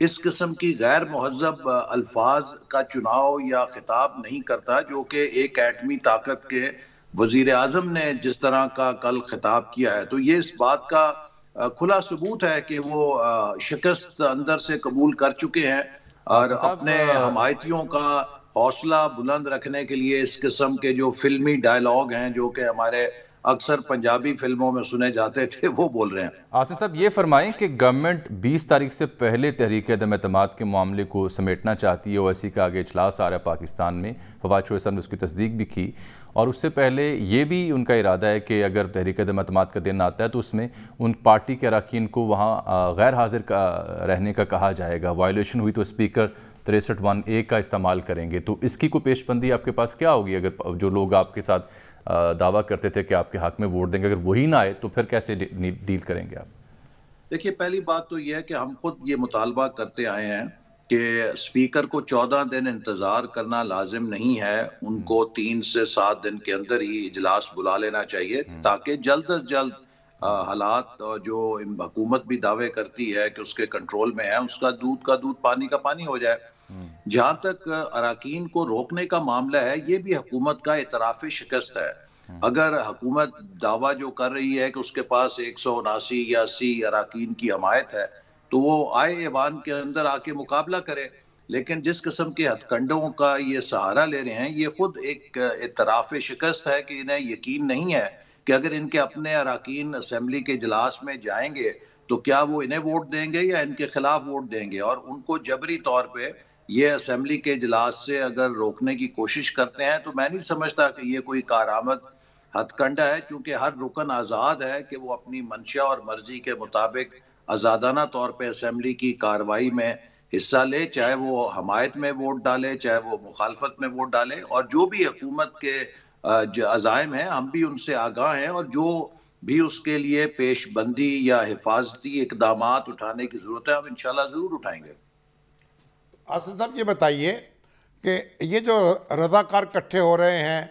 اس قسم کی غیر مہذب الفاظ کا چناؤ یا خطاب نہیں کرتا جو کہ ایک ایٹمی طاقت کے وزیر اعظم نے جس طرح کا کل خطاب کیا ہے. تو یہ اس بات کا کھلا ثبوت ہے کہ وہ شکست اندر سے قبول کر چکے ہیں اور اپنے حمایتیوں کا حوصلہ بلند رکھنے کے لیے اس قسم کے جو فلمی ڈائیلاگ ہیں جو کہ ہمارے اکثر پنجابی فلموں میں سنے جاتے تھے وہ بول رہے ہیں. آصف صاحب یہ فرمائیں کہ گورنمنٹ 20 تاریخ سے پہلے تحریک عدم اعتماد کے معاملے کو سمیٹنا چاہتی ہے. اویسی کا آگے اجلاس آ رہا ہے پاکستان میں, فواد چوہدری صاحب نے اس کی تصدیق بھی کی, اور اس سے پہلے یہ بھی ان کا ارادہ ہے کہ اگر تحریک عدم اعتماد کا دن آتا ہے تو اس میں ان پارٹی کے اراکین کو وہاں غیر حاضر رہنے کا کہا جائے گا. وائلیشن ہوئی تو اسپیکر 63(1)(a) کا استعمال کریں گے. تو اس کی کوئی پیش بندی آپ کے پاس کیا ہوگی اگر جو لوگ آپ کے ساتھ دعویٰ کرتے تھے کہ آپ کے حق میں ووٹ دیں گے, اگر وہی نہ آئے تو پھر کیسے ڈیل کریں گے آپ؟ دیکھیے, پہلی بات تو یہ ہے کہ ہم خود یہ مطالبہ کرتے آئے ہیں کہ اسپیکر کو 14 دن انتظار کرنا لازم نہیں ہے, ان کو 3 سے 7 دن کے اندر ہی اجلاس بلا لینا چاہیے تاکہ جلد از جلد حالات جو حکومت بھی دعوے کرتی ہے کہ اس کے کنٹرول میں ہے اس کا دودھ پانی کا پانی ہو جائے. جہاں تک اراکین کو روکنے کا معاملہ ہے یہ بھی حکومت کا اعتراف شکست ہے. اگر حکومت دعویٰ جو کر رہی ہے کہ اس کے پاس 179 یا 80 اراکین کی حمایت ہے تو وہ آئے ایوان کے اندر آ کے مقابلہ کرے, لیکن جس قسم کے ہتھ کنڈوں کا یہ سہارا لے رہے ہیں یہ خود ایک اعتراف شکست ہے کہ انہیں یقین نہیں ہے کہ اگر ان کے اپنے اراکین اسمبلی کے اجلاس میں جائیں گے تو کیا وہ انہیں ووٹ دیں گے یا ان کے خلاف ووٹ دیں گے, اور ان کو جبری طور پہ یہ اسمبلی کے اجلاس سے اگر روکنے کی کوشش کرتے ہیں تو میں نہیں سمجھتا کہ یہ کوئی کارآمد ہتھ کنڈا ہے, چونکہ ہر رکن آزاد ہے کہ وہ اپنی منشا اور مرضی کے مطابق آزادانہ طور پہ اسمبلی کی کارروائی میں حصہ لے, چاہے وہ حمایت میں ووٹ ڈالے چاہے وہ مخالفت میں ووٹ ڈالے. اور جو بھی حکومت کے عزائم ہیں ہم بھی ان سے آگاہ ہیں, اور جو بھی اس کے لیے پیش بندی یا حفاظتی اقدامات اٹھانے کی ضرورت ہے ہم انشاءاللہ ضرور اٹھائیں گے. آصف صاحب یہ بتائیے کہ یہ جو رضاکار اکٹھے ہو رہے ہیں,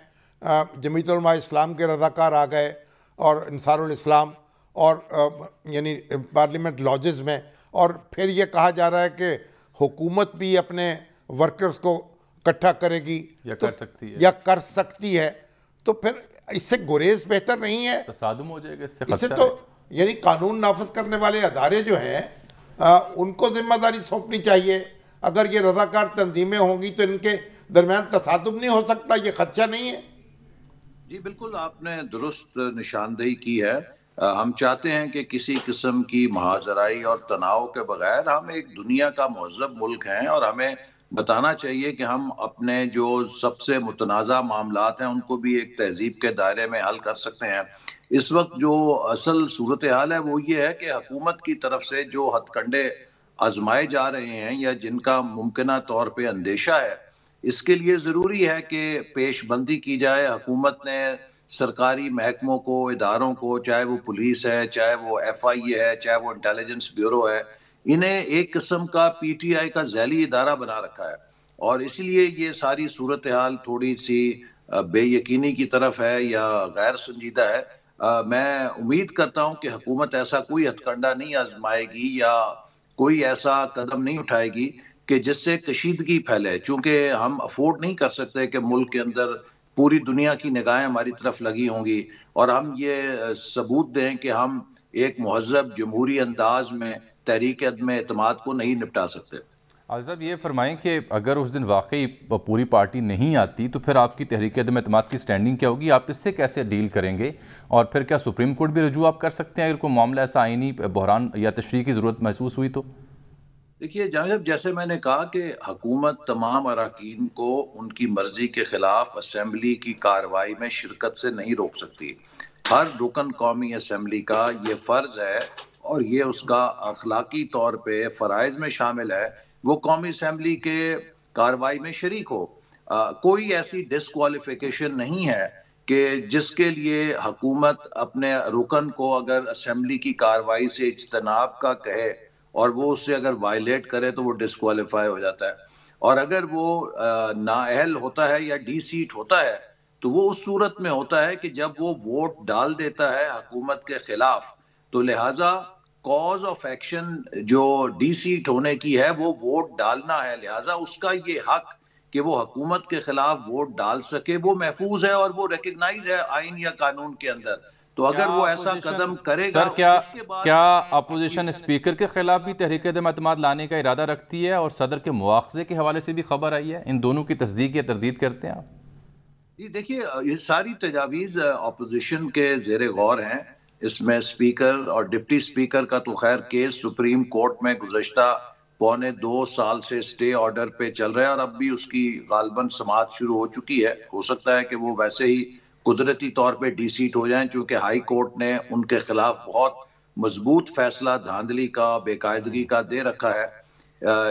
جمعیت علماء اسلام کے رضاکار آ گئے اور انصار الاسلام اور یعنی پارلیمنٹ لاجز میں, اور پھر یہ کہا جا رہا ہے کہ حکومت بھی اپنے ورکرز کو اکٹھا کرے گی یا کر سکتی ہے, تو پھر اس سے گریز بہتر نہیں ہے؟ تصادم ہو جائے گا اس سے تو یعنی قانون نافذ کرنے والے ادارے جو ہیں ان کو ذمہ داری سونپنی چاہیے. اگر یہ رضاکار تنظیمیں ہوں گی تو ان کے درمیان تصادم نہیں ہو سکتا, یہ خدشہ نہیں ہے؟ جی بالکل, آپ نے درست نشاندہی کی ہے. ہم چاہتے ہیں کہ کسی قسم کی محاذرائی اور تناؤ کے بغیر ہم ایک دنیا کا مہذب ملک ہیں, اور ہمیں بتانا چاہیے کہ ہم اپنے جو سب سے متنازع معاملات ہیں ان کو بھی ایک تہذیب کے دائرے میں حل کر سکتے ہیں. اس وقت جو اصل صورتحال ہے وہ یہ ہے کہ حکومت کی طرف سے جو ہتھ کنڈے آزمائے جا رہے ہیں یا جن کا ممکنہ طور پہ اندیشہ ہے, اس کے لیے ضروری ہے کہ پیش بندی کی جائے. حکومت نے سرکاری محکموں کو, اداروں کو, چاہے وہ پولیس ہے, چاہے وہ FIA ہے, چاہے وہ انٹیلیجنس بیورو ہے, انہیں ایک قسم کا PTI کا ذیلی ادارہ بنا رکھا ہے, اور اس لیے یہ ساری صورتحال تھوڑی سی بے یقینی کی طرف ہے یا غیر سنجیدہ ہے. میں امید کرتا ہوں کہ حکومت ایسا کوئی ہتھ کنڈا نہیں آزمائے گی یا کوئی ایسا قدم نہیں اٹھائے گی کہ جس سے کشیدگی پھیلے, چونکہ ہم افورڈ نہیں کر سکتے کہ ملک کے اندر پوری دنیا کی نگاہیں ہماری طرف لگی ہوں گی اور ہم یہ ثبوت دیں کہ ہم ایک مہذب جمہوری انداز میں تحریک عدم اعتماد کو نہیں نپٹا سکتے. صاحب یہ فرمائیں کہ اگر اس دن واقعی پوری پارٹی نہیں آتی تو پھر آپ کی تحریک عدم اعتماد کی سٹینڈنگ کیا ہوگی؟ آپ اس سے کیسے ڈیل کریں گے؟ اور پھر کیا سپریم کورٹ بھی رجوع آپ کر سکتے ہیں اگر کوئی معاملہ ایسا آئینی بحران یا تشریح کی ضرورت محسوس ہوئی تو؟ دیکھیے جناب, جیسے میں نے کہا کہ حکومت تمام اراکین کو ان کی مرضی کے خلاف اسمبلی کی کارروائی میں شرکت سے نہیں روک سکتی. ہر رکن قومی اسمبلی کا یہ فرض ہے اور یہ اس کا اخلاقی طور پہ فرائض میں شامل ہے وہ قومی اسمبلی کے کارروائی میں شریک ہو. کوئی ایسی ڈسکوالیفیکیشن نہیں ہے کہ جس کے لیے حکومت اپنے رکن کو اگر اسمبلی کی کارروائی سے اجتناب کا کہے اور وہ اس سے اگر وائلیٹ کرے تو وہ ڈسکوالیفائی ہو جاتا ہے, اور اگر وہ نااہل ہوتا ہے یا ڈی سیٹ ہوتا ہے تو وہ اس صورت میں ہوتا ہے کہ جب وہ ووٹ ڈال دیتا ہے حکومت کے خلاف, تو لہٰذا کاز آف ایکشن جو ڈی سیٹ ہونے کی ہے وہ ووٹ ڈالنا ہے، لہٰذا اس کا یہ حق کہ وہ حکومت کے خلاف ووٹ ڈال سکے وہ محفوظ ہے اور وہ ریکگنائز ہے آئین یا قانون کے اندر. تو اگر وہ ایسا قدم کرے گا، سر کیا اپوزیشن اسپیکر کے خلاف بھی تحریک عدم اعتماد لانے کا ارادہ رکھتی ہے؟ اور صدر کے مواخذے کے حوالے سے بھی خبر آئی ہے، ان دونوں کی تصدیق یا تردید کرتے ہیں آپ؟ جی دیکھیے، یہ ساری تجاویز اپوزیشن کے زیر غور ہیں. اس میں اسپیکر اور ڈپٹی اسپیکر کا تو خیر کیس سپریم کورٹ میں گزشتہ 1.25 سال سے سٹے آرڈر پہ چل رہا ہے اور اب بھی اس کی غالباً سماعت شروع ہو چکی ہے. ہو سکتا ہے کہ وہ ویسے ہی قدرتی طور پہ ڈی سیٹ ہو جائیں، چونکہ ہائی کورٹ نے ان کے خلاف بہت مضبوط فیصلہ دھاندلی کا، بے قاعدگی کا دے رکھا ہے.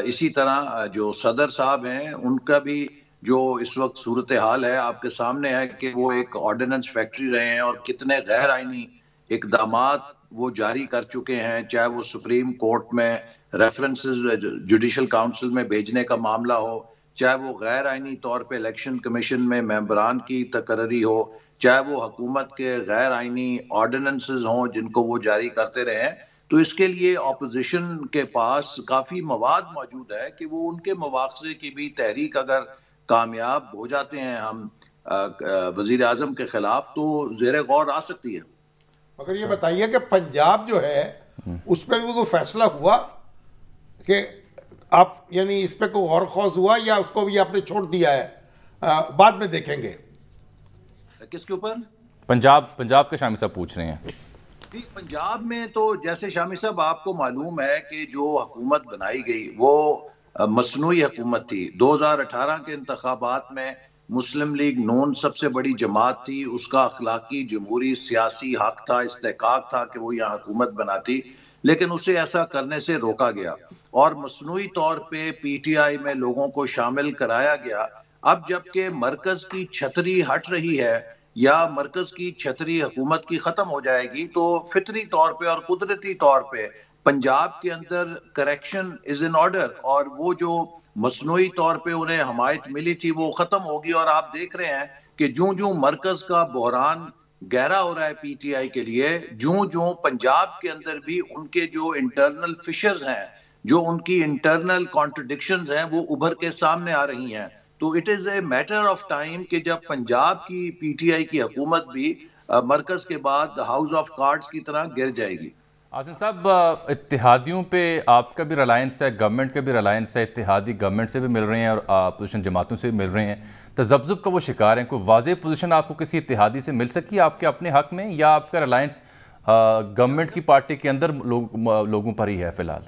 اسی طرح جو صدر صاحب ہیں ان کا بھی جو اس وقت صورتحال ہے آپ کے سامنے ہے کہ وہ ایک آرڈیننس فیکٹری رہے ہیں اور کتنے غیر آئینی اقدامات وہ جاری کر چکے ہیں، چاہے وہ سپریم کورٹ میں ریفرنسز جوڈیشل کاؤنسل میں بھیجنے کا معاملہ ہو، چاہے وہ غیر آئینی طور پہ الیکشن کمیشن میں ممبران کی تقرری ہو، چاہے وہ حکومت کے غیر آئینی آرڈیننسز ہوں جن کو وہ جاری کرتے رہے ہیں. تو اس کے لیے اپوزیشن کے پاس کافی مواد موجود ہے کہ وہ ان کے مواخذے کی بھی تحریک اگر کامیاب ہو جاتے ہیں ہم وزیر اعظم کے خلاف تو زیر غور آ سکتی ہے. مگر یہ بتائیے کہ پنجاب جو ہے اس پہ بھی کوئی فیصلہ ہوا کہ آپ یعنی اس پہ کوئی غور خوض ہوا یا اس کو بھی آپ نے چھوڑ دیا ہے بعد میں دیکھیں گے؟ کس کے اوپر؟ پنجاب کے شامی صاحب پوچھ رہے ہیں. جی پنجاب میں تو جیسے شامی صاحب آپ کو معلوم ہے کہ جو حکومت بنائی گئی وہ مصنوعی حکومت تھی. 2018 کے انتخابات میں مسلم لیگ نون سب سے بڑی جماعت تھی، اس کا اخلاقی جمہوری سیاسی حق تھا، استحقاق تھا کہ وہ یہاں حکومت بناتی، لیکن اسے ایسا کرنے سے روکا گیا اور مصنوعی طور پہ پی ٹی آئی میں لوگوں کو شامل کرایا گیا. اب جبکہ مرکز کی چھتری ہٹ رہی ہے یا مرکز کی چھتری حکومت کی ختم ہو جائے گی تو فطری طور پہ اور قدرتی طور پہ پنجاب کے اندر کریکشن از ان آرڈر اور وہ جو مصنوعی طور پہ انہیں حمایت ملی تھی وہ ختم ہوگی. اور آپ دیکھ رہے ہیں کہ جوں مرکز کا بحران گہرا ہو رہا ہے پی ٹی آئی کے لیے، جوں پنجاب کے اندر بھی ان کے جو انٹرنل فشرز ہیں، جو ان کی انٹرنل کانٹرڈکشنز ہیں وہ ابھر کے سامنے آ رہی ہیں. تو it is a matter of time کہ جب پنجاب کی پی ٹی آئی کی حکومت بھی مرکز کے بعد ہاؤس آف کارڈز کی طرح گر جائے گی. آصف صاحب، اتحادیوں پہ آپ کا بھی ریلائنس ہے، گورنمنٹ کا بھی ریلائنس ہے، اتحادی گورنمنٹ سے بھی مل رہے ہیں اور اپوزیشن جماعتوں سے بھی مل رہے ہیں، تذبذب کا وہ شکار ہیں. کوئی واضح پوزیشن آپ کو کسی اتحادی سے مل سکی آپ کے اپنے حق میں، یا آپ کا ریلائنس گورنمنٹ کی پارٹی کے اندر لوگوں پر ہی ہے فی الحال؟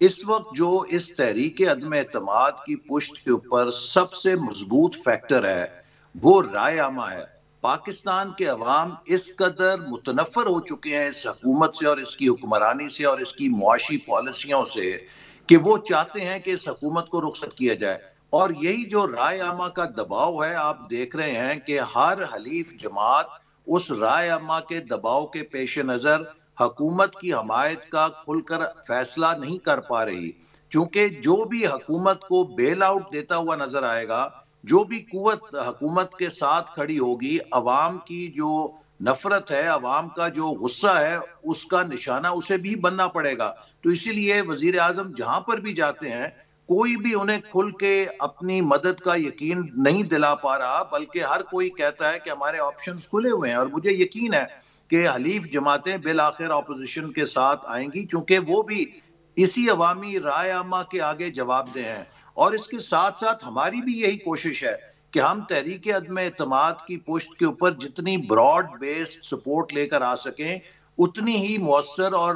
اس وقت جو اس تحریک عدم اعتماد کی پشت کے اوپر سب سے مضبوط فیکٹر ہے وہ رائے عامہ ہے. پاکستان کے عوام اس قدر متنفر ہو چکے ہیں اس حکومت سے اور اس کی حکمرانی سے اور اس کی معاشی پالیسیوں سے کہ وہ چاہتے ہیں کہ اس حکومت کو رخصت کیا جائے. اور یہی جو رائے عامہ کا دباؤ ہے، آپ دیکھ رہے ہیں کہ ہر حلیف جماعت اس رائے عامہ کے دباؤ کے پیش نظر حکومت کی حمایت کا کھل کر فیصلہ نہیں کر پا رہی، چونکہ جو بھی حکومت کو بیل آؤٹ دیتا ہوا نظر آئے گا، جو بھی قوت حکومت کے ساتھ کھڑی ہوگی، عوام کی جو نفرت ہے، عوام کا جو غصہ ہے، اس کا نشانہ اسے بھی بننا پڑے گا. تو اسی لیے وزیر اعظم جہاں پر بھی جاتے ہیں کوئی بھی انہیں کھل کے اپنی مدد کا یقین نہیں دلا پا رہا، بلکہ ہر کوئی کہتا ہے کہ ہمارے آپشنز کھلے ہوئے ہیں. اور مجھے یقین ہے کہ حلیف جماعتیں بالآخر اپوزیشن کے ساتھ آئیں گی، چونکہ وہ بھی اسی عوامی رائے عامہ کے آگے جواب دہ ہیں. اور اس کے ساتھ ساتھ ہماری بھی یہی کوشش ہے کہ ہم تحریک عدم اعتماد کی پشت کے اوپر جتنی براڈ بیسڈ سپورٹ لے کر آ سکیں اتنی ہی مؤثر اور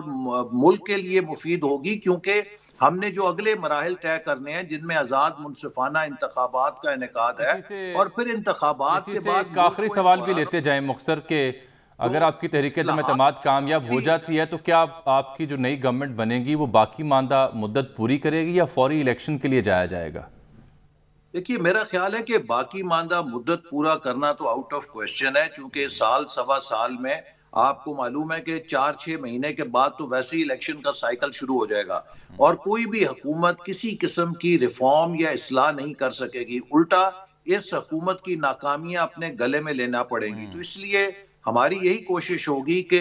ملک کے لیے مفید ہوگی، کیونکہ ہم نے جو اگلے مراحل طے کرنے ہیں جن میں آزاد منصفانہ انتخابات کا انعقاد ہے اور پھر انتخابات کے بعد ایک آخری سوال بھی لیتے جائیں مختصر کہ اگر آپ کی تحریک عدم اعتماد کامیاب ہو جاتی ہے تو کیا آپ کی جو نئی گورنمنٹ بنے گی وہ باقی ماندہ مدت پوری کرے گی یا فوری الیکشن کے لیے جایا جائے گا؟ دیکھیے میرا خیال ہے کہ باقی ماندہ مدت پورا کرنا تو آؤٹ آف کوسچن ہے، چونکہ سال سوا سال میں آپ کو معلوم ہے کہ 4-6 مہینے کے بعد تو ویسے ہی الیکشن کا سائیکل شروع ہو جائے گا اور کوئی بھی حکومت کسی قسم کی ریفارم یا اصلاح نہیں کر سکے گی، الٹا اس حکومت کی ناکامیاں اپنے گلے میں لینا پڑیں گی. تو اس لیے ہماری یہی کوشش ہوگی کہ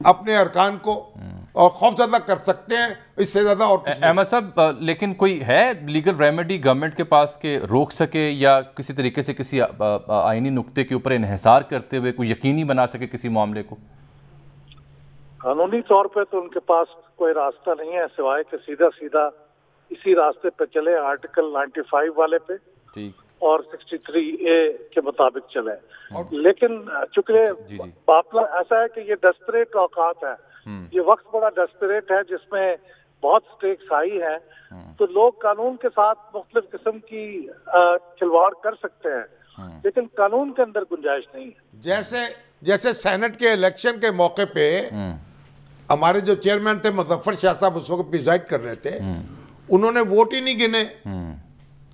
اپنے ارکان کو اور خوفزدہ کر سکتے ہیں، اس سے زیادہ اور کچھ نہیں۔ احمد صاحب لیکن کوئی ہے لیگل ریمیڈی گورنمنٹ کے پاس کہ روک سکے یا کسی طریقے سے کسی آئینی نقطے کے اوپر انحصار کرتے ہوئے کوئی یقینی بنا سکے کسی معاملے کو؟ قانونی طور پہ تو ان کے پاس کوئی راستہ نہیں ہے سوائے کہ سیدھا سیدھا اسی راستے پہ چلے، آرٹیکل 95 والے پہ اور 63A کے مطابق چلے۔ لیکن چونکہ معاملہ ایسا ہے کہ یہ ڈیسپریٹ اوقات ہے، یہ وقت بڑا ڈیسپریٹ ہے جس میں بہت سٹیکس ہائی ہیں، تو لوگ قانون کے ساتھ مختلف قسم کی کھلواڑ کر سکتے ہیں، لیکن قانون کے اندر گنجائش نہیں ہے۔ جیسے سینٹ کے الیکشن کے موقع پہ ہمارے جو چیئرمین تھے مظفر شاہ صاحب اس وقت پریزائڈ کر رہے تھے، انہوں نے ووٹ ہی نہیں گنے،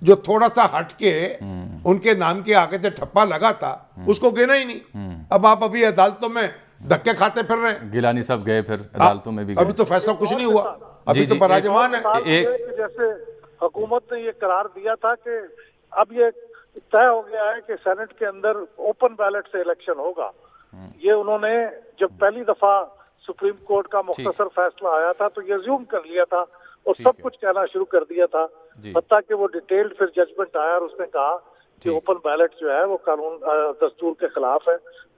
جو تھوڑا سا ہٹ کے ان کے نام کے آگے سے ٹھپا لگا تھا اس کو گنا ہی نہیں۔ اب آپ ابھی عدالتوں میں دھکے کھاتے پھر رہے ہیں۔ گیلانی صاحب گئے پھر عدالتوں میں بھی گئے، ابھی تو فیصلہ کچھ نہیں ہوا، ابھی تو براجمان ہے۔ جیسے حکومت نے یہ قرار دیا تھا کہ اب یہ طے ہو گیا ہے کہ سینٹ کے اندر اوپن بیلٹ سے الیکشن ہوگا، یہ انہوں نے جب پہلی دفعہ سپریم کورٹ کا مختصر فیصلہ آیا تھا تو یہ زیوم کر لیا تھا اور سب کچھ کہنا شروع کر دیا تھا، حتیٰ کہ وہ ڈیٹیلڈ پھر ججمنٹ آیا اور اس نے کہا کہ اوپن بیلٹ جو ہے وہ قانون دستور کے خلاف ہے،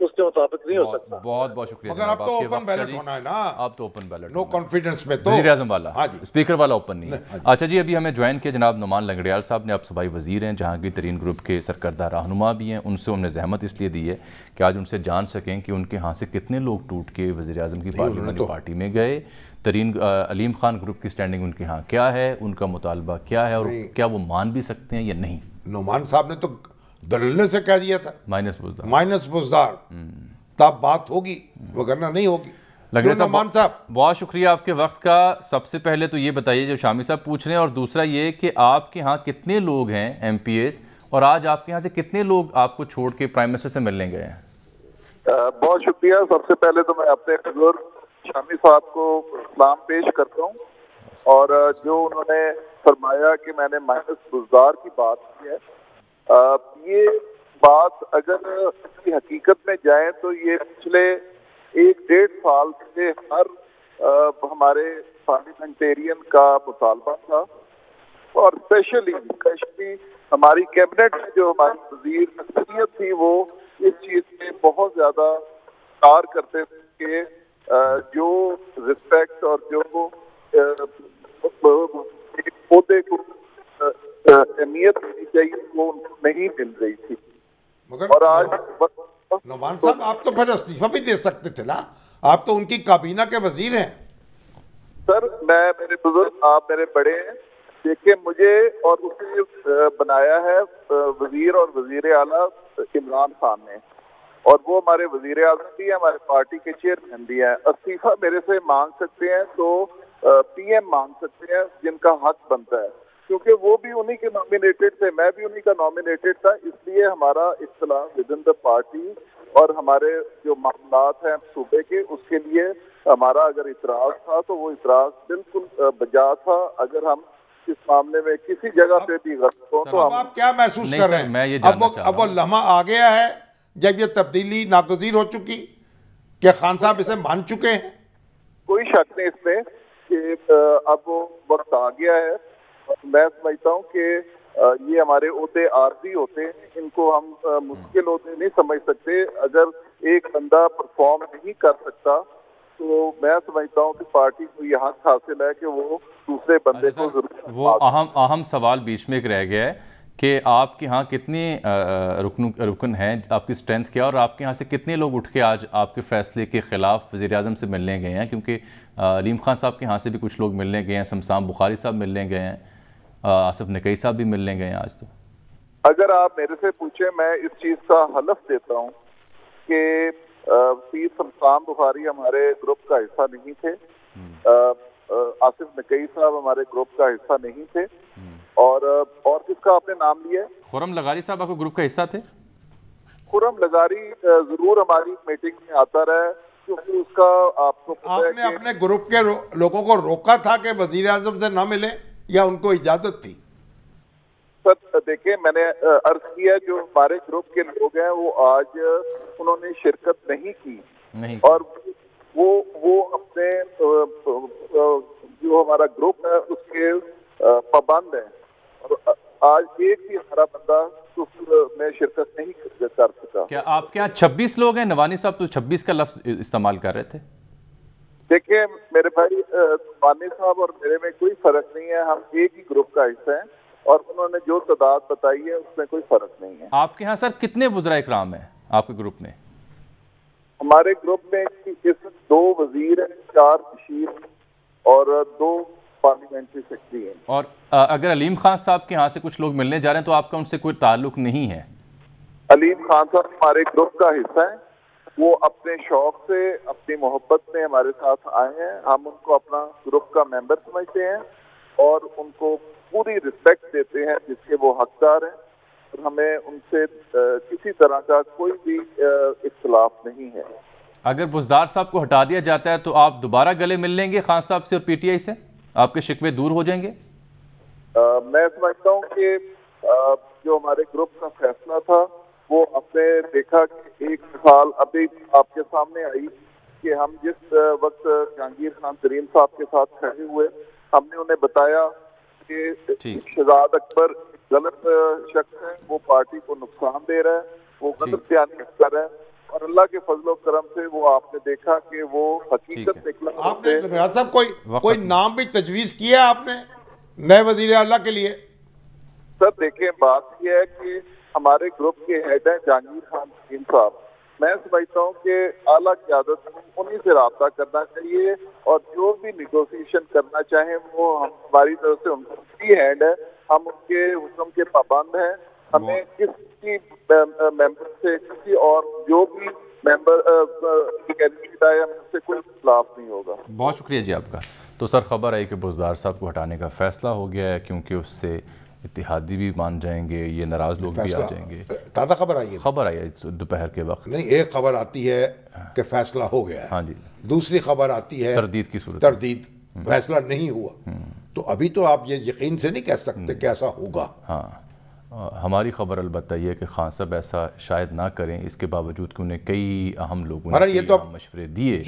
اس کے مطابق نہیں ہو سکتا۔ بہت بہت شکریہ۔ مگر اب تو اوپن بیلٹ ہونا ہے نا، اب تو اوپن بیلٹ، نو کانفیڈنس میں تو وزیر اعظم والا، اسپیکر والا اوپن نہیں ہے۔ اچھا جی، ابھی ہمیں جوائن کیا جناب نعمان لنگڑیال صاحب نے، آپ صوبائی وزیر ہیں، جہانگیر ترین گروپ کے سرکردہ رہنما بھی ہیں، ان سے ہم نے زحمت اس لیے دی ہے کہ آج ان سے جان سکیں کہ ان کے ہاں سے کتنے لوگ ٹوٹ کے وزیر اعظم کی پارلیمانی پارٹی میں گئے، ترین علیم خان گروپ کی سٹینڈنگ ان کے ہاں کیا ہے، ان کا مطالبہ کیا ہے اور کیا وہ مان بھی سکتے ہیں یا نہیں۔ نعمان صاحب نے تو دلنے سے کہہ دیا تھا مائنس بزدار، تب بات ہوگی وگرنہ نہیں ہوگی۔ نعمان صاحب بہت شکریہ آپ کے وقت کا۔ سب سے پہلے تو یہ بتائیے جو شامی صاحب پوچھ رہے ہیں، اور دوسرا یہ کہ آپ کے ہاں کتنے لوگ ہیں ایم پی ایز، اور آج آپ کے ہاں سے کتنے لوگ آپ کو چھوڑ کے پرائم منسٹر سے ملنے گئے ہیں؟ بہت شکریہ۔ سب سے پہلے تو میں اپنے بزرگ شامی صاحب کو سلام پیش کرتا ہوں، اور جو انہوں نے فرمایا کہ میں نے مائنس بزدار کی بات کی ہے، یہ بات اگر اس کی حقیقت میں جائیں تو یہ پچھلے 1-1.5 سال سے ہر ہمارے پارلیمنٹیرین کا مطالبہ تھا، اور اسپیشلی ہماری کیبنٹ میں جو ہماری وزیر اکثریت تھی وہ اس چیز میں بہت زیادہ کار کرتے تھے کہ جو رسپیکٹ اور جو عہدے کو اہمیت دینی چاہیے وہ ان کو نہیں مل رہی تھی۔ اور آج نعمان صاحب آپ تو پھر استعفیٰ بھی دے سکتے تھے نا، آپ تو ان کی کابینہ کے وزیر ہیں۔ سر میرے بزرگ، آپ میرے بڑے ہیں، دیکھیں مجھے اور اسے بنایا ہے وزیر اور وزیر اعلیٰ عمران خان نے، اور وہ ہمارے وزیر اعظم بھی ہیں، ہمارے پارٹی کے چیئرمین بھی ہیں۔ استعفیٰ میرے سے مانگ سکتے ہیں تو پی ایم مانگ سکتے ہیں جن کا حق بنتا ہے، کیونکہ وہ بھی انہی کے نامینیٹڈ تھے، میں بھی انہی کا نامینیٹڈ تھا، اس لیے ہمارا اختلاف ود ان دا پارٹی اور ہمارے جو معاملات ہیں صوبے کے، اس کے لیے ہمارا اگر اعتراض تھا تو وہ اعتراض بالکل بجا تھا۔ اگر ہم اس معاملے میں کسی جگہ پہ بھی غلط ہوں تو آپ کیا محسوس کر رہے ہیں؟ اب وہ لمحہ آ گیا ہے جب یہ تبدیلی ناگزیر ہو چکی کہ خان صاحب اسے مان چکے ہیں؟ کوئی شک نہیں اس میں کہ اب وہ وقت آ گیا ہے۔ میں سمجھتا ہوں کہ یہ ہمارے عہدے عارضی ہوتے ہیں، ان کو ہم مشکل عہدے نہیں سمجھ سکتے۔ اگر ایک بندہ پرفارم نہیں کر سکتا تو میں سمجھتا ہوں کہ پارٹی کو یہ حق حاصل ہے کہ وہ دوسرے بندے کو ضرور۔ وہ اہم سوال بیچ میں ایک رہ گیا ہے کہ آپ کے ہاں کتنے رکن ہیں، آپ کی اسٹرینتھ کیا، اور آپ کے ہاں سے کتنے لوگ اٹھ کے آج آپ کے فیصلے کے خلاف وزیر اعظم سے ملنے گئے ہیں؟ کیونکہ علیم خان صاحب کے ہاں سے بھی کچھ لوگ ملنے گئے ہیں، سمسام بخاری صاحب ملنے گئے ہیں، آصف نقی صاحب بھی ملنے گئے ہیں آج۔ تو اگر آپ میرے سے پوچھیں میں اس چیز کا حلف دیتا ہوں کہ پیر سمسام بخاری ہمارے گروپ کا حصہ نہیں تھے، آصف نقی صاحب ہمارے گروپ کا حصہ نہیں تھے، اور کس کا آپ نے نام لیا ہے؟ خرم لغاری صاحب آپ کو گروپ کا حصہ تھے؟ خرم لغاری ضرور ہماری میٹنگ میں آتا رہا، کیونکہ اس کا آپ کو آپ نے اپنے گروپ کے لوگوں کو روکا تھا کہ وزیر اعظم سے نہ ملے یا ان کو اجازت تھی؟ سر دیکھیں میں نے عرض کیا جو ہمارے گروپ کے لوگ ہیں وہ آج انہوں نے شرکت نہیں کی، اور وہ اپنے جو ہمارا گروپ ہے اس کے پابند ہیں، اور آج ایک بھی ہمارا بندہ اس میں شرکت نہیں کر سکا۔ کیا آپ کے یہاں 26 لوگ ہیں؟ نوانی صاحب تو 26 کا لفظ استعمال کر رہے تھے۔ دیکھیں میرے بھائی، نوانی صاحب اور میرے میں کوئی فرق نہیں ہے، ہم ایک ہی گروپ کا حصہ ہیں، اور انہوں نے جو تعداد بتائی ہے اس میں کوئی فرق نہیں ہے۔ آپ کے ہاں سر کتنے وزراء اکرام ہیں آپ کے گروپ میں؟ ہمارے گروپ میں اس 2 وزیر ہیں، 4 مشیر اور 2 پارلیمنٹری سیکرٹری ہیں۔ اور اگر علیم خان صاحب کے ہاں سے کچھ لوگ ملنے جا رہے ہیں تو آپ کا ان سے کوئی تعلق نہیں ہے؟ علیم خان صاحب ہمارے گروپ کا حصہ ہیں، وہ اپنے شوق سے اپنی محبت میں ہمارے ساتھ آئے ہیں، ہم ان کو اپنا گروپ کا ممبر سمجھتے ہیں اور ان کو پوری رسپیکٹ دیتے ہیں جس کے وہ حقدار ہیں، اور ہمیں ان سے کسی طرح کا کوئی بھی اختلاف نہیں ہے۔ اگر بزدار صاحب کو ہٹا دیا جاتا ہے تو آپ دوبارہ گلے مل لیں گے خان صاحب سے اور پی ٹی آئی سے؟ آپ کے شکوے دور ہو جائیں گے؟ میں سمجھتا ہوں کہ جو ہمارے گروپ کا فیصلہ تھا وہ آپ نے دیکھا کہ ایک مثال ابھی آپ کے سامنے آئی کہ ہم جس وقت جہانگیر خان ترین صاحب کے ساتھ کھڑے ہوئے، ہم نے انہیں بتایا کہ شہزاد اکبر غلط شخص ہے، وہ پارٹی کو نقصان دے رہا ہے، وہ غلط بیانی کر رہا ہے، اور اللہ کے فضل و کرم سے وہ آپ نے دیکھا کہ وہ حقیقت نکلا۔ آپ نے ریاض صاحب کوئی نام بھی تجویز کیا ہے آپ نے نئے وزیر اعلیٰ کے لیے؟ سر دیکھیں، بات یہ ہے کہ ہمارے گروپ کے ہیڈ ہیں جہانگیر خان ترین صاحب، میں سمجھتا ہوں کہ اعلیٰ قیادت کو انہیں سے رابطہ کرنا چاہیے، اور جو بھی نیگوسیشن کرنا چاہیں وہ ہماری طرف سے ان کی ہینڈ ہے، ہم ان کے حکم کے پابند ہیں، ہمیں کسی ممبر سے کسی اور جو بھی ممبر کینڈیڈیٹ آئے ہم سے کوئی اختلاف نہیں ہوگا۔ بہت شکریہ جی آپ کا۔ تو سر خبر آئی کہ بزدار صاحب کو ہٹانے کا فیصلہ ہو گیا ہے، کیونکہ اس سے اتحادی بھی مان جائیں گے، یہ ناراض لوگ بھی آ جائیں گے۔ تازہ خبر آئی ہے؟ خبر آئی ہے دوپہر کے وقت۔ نہیں، ایک خبر آتی ہے کہ فیصلہ ہو گیا ہے، ہاں جی، دوسری خبر آتی ہے تردید کی صورت، تردید، فیصلہ نہیں ہوا۔ تو ابھی تو آپ یہ یقین سے نہیں کہہ سکتے کہ ایسا ہوگا۔ ہاں، ہماری خبر البتہ یہ ہے کہ خان صاحب ایسا شاید نہ کریں، اس کے باوجود کہ انہیں کئی اہم لوگوں نے کئی اہم مشورے دیے۔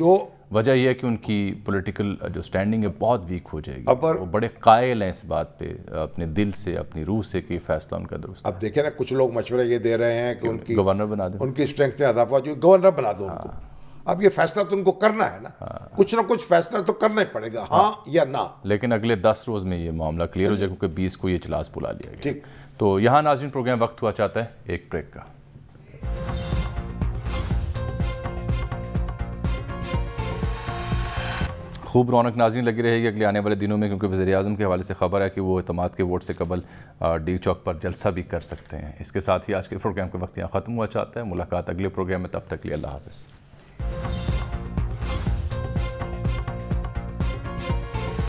وجہ یہ ہے کہ ان کی پولیٹیکل جو سٹینڈنگ ہے بہت ویک ہو جائے گی، وہ بڑے قائل ہیں اس بات پہ اپنے دل سے، اپنی روح سے کہ فیصلہ ان کا درست۔ اب دیکھیں نا، کچھ لوگ مشورے یہ دے رہے ہیں کہ ان کی گورنر بنا دیں، ان کی اسٹرینتھ میں اضافہ، جو گورنر بنا دو ان کو۔ اب یہ فیصلہ تو ان کو کرنا ہے نا، کچھ نہ کچھ فیصلہ تو کرنا ہی پڑے گا، ہاں یا نہ۔ لیکن اگلے 10 روز میں یہ معاملہ کلیئر ہو جائے، کیونکہ 20 کو یہ اجلاس بلا لیا گیا۔ ٹھیک، تو یہاں ناظرین پروگرام وقت ہوا چاہتا ہے ایک بریک کا۔ خوب رونق ناظرین لگی رہے گی اگلے آنے والے دنوں میں، کیونکہ وزیر اعظم کے حوالے سے خبر ہے کہ وہ اعتماد کے ووٹ سے قبل ڈی چوک پر جلسہ بھی کر سکتے ہیں۔ اس کے ساتھ ہی آج کے پروگرام کا وقت یہاں ختم ہوا چاہتا ہے۔ ملاقات اگلے پروگرام میں، تب تک کے لیے اللہ حافظ۔